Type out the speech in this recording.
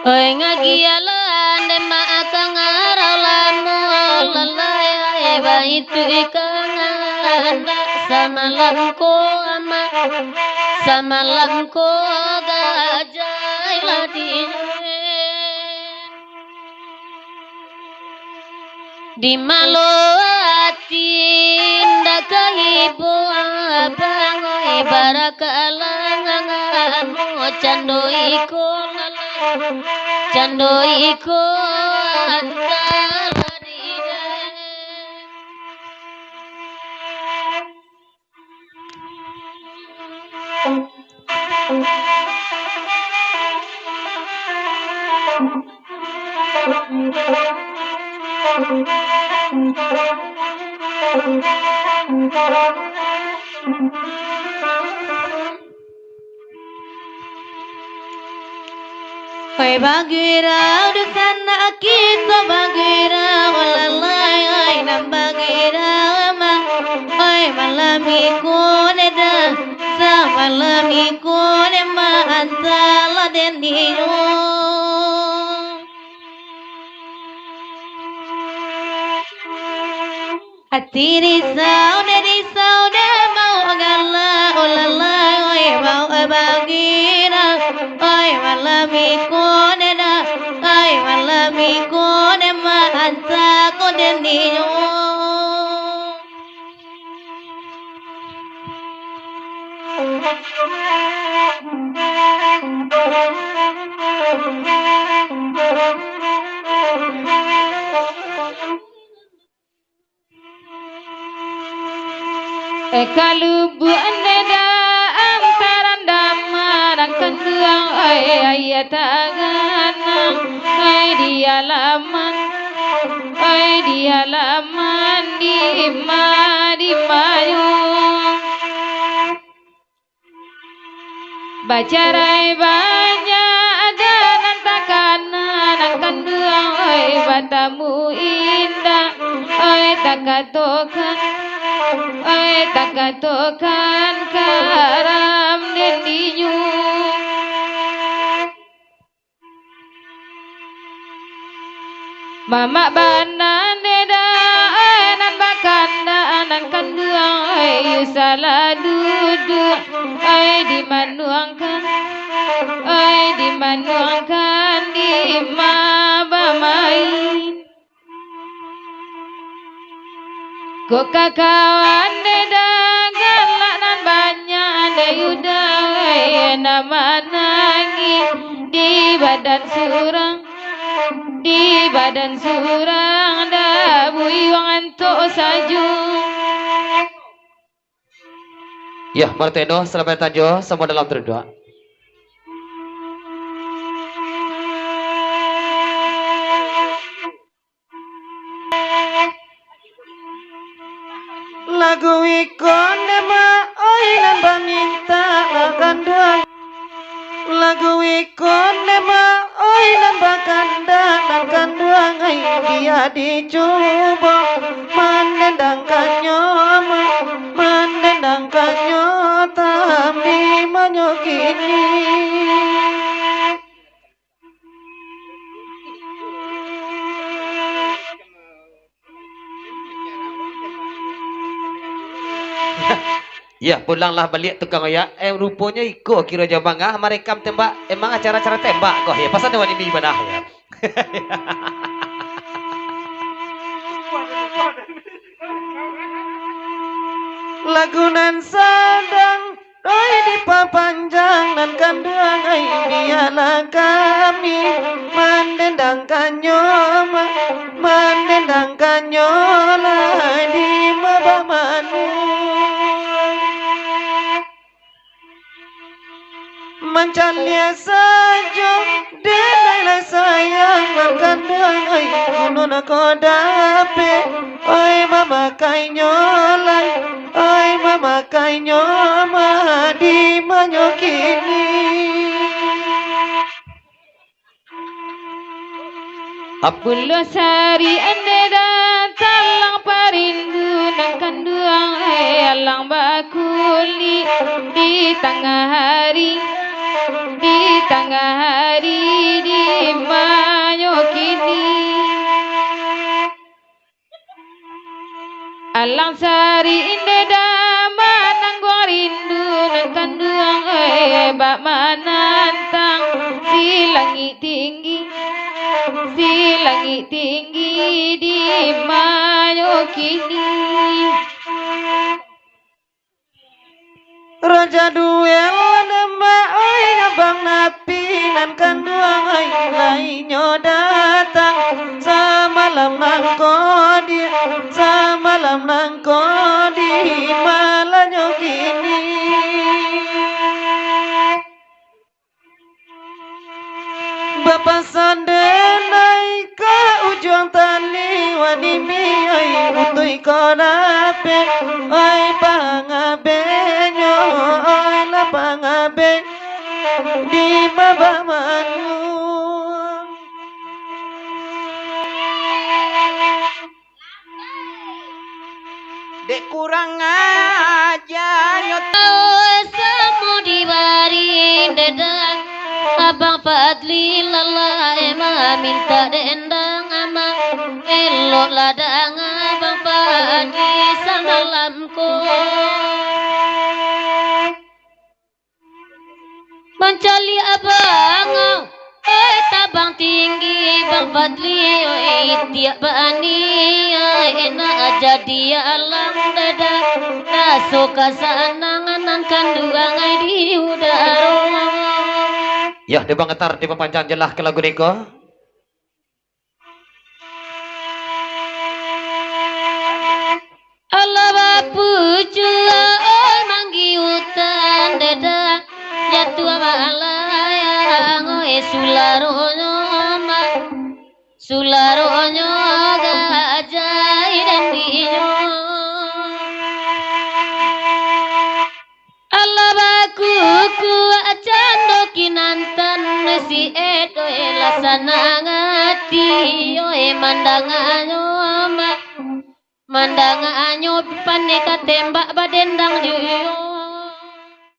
Oi ngagialan de maakang aralamu lalai ba itu ikang anda samalam ko gajai ladin di maloatin dakahibo abangoi barakalanganmu cando iko Oi bagira dusana kita bagira walalai oi nam bagira ma oi malamiku neda sa malamiku ne ma antala deniyo Atiri sauda mau agala olalai oi mau bagira oi malamiku neda oi malamiku ne ma anta ko deniyo Kalubu aneda antaran damaran kenduang ayat tangan di halaman di mayu bacarai banyak dan takanan akan duang batamu indah takatokan karam dendiyu mama banan deda nan bakanda anan kanduang salah duduk dimanuangkan di mabamain ko kakawan deda galak nan banyak anda yudai nama nangis di badan surang dah buiwang antuk saju. Ya, Marteno, selamat tajo, semua dalam berdoa. Lagu ikon nema oinan paminta akan doang. Lagu ikon nema oinan bakanda akan doang ai dia dicoba menendangkannya tapi menyokini. Ya, pulanglah balik tukang ya. Rupanya ikut kira jabang merekam tembak. Emang acara-acara tembak kok ya. Pasal dewan ini mana ya. Lagunan sadang doi di papanjang dan kandang ai biarlah kami kanyo mandendang kanyo lah di mabamanu mancalia saja denai sayang makan ai kuno ko dape oi mama kanyo lai oi mama kanyo di manyokini Pulau Sari ande talang parindu nang kanduang alang bakuli di tengah hari di manyokini alang sari inde manang gua rindu nang kanduang bak manantang si langit tinggi di manyokini Raja duel nama oi abang napi nan kanduang ai lainyo datang samalam nangko di malanyo kini Bapak sandenai ke ujung tali wanimi ai utui konape ai pangabenyo ai la pangabe di mabamanu dek kurang aja nyoto semudi bari dedang Abang Fadli lala ema minta dendang ama elok ladang Abang Fadli samalamku mencali abang tabang tinggi Bang Fadli tiap bani enak jadi alam dada suka sanangan kanduang di udara Ya, di bang getar di panjang jelah ke lagu niko. Allah bapu jua oi manggi hutan deda jatuh malayang oi sularonyo gajai dan dinyo Allah baku ku acando kinantan si edo lasana ngati oi mandanganyo paneka tembak badendang juyo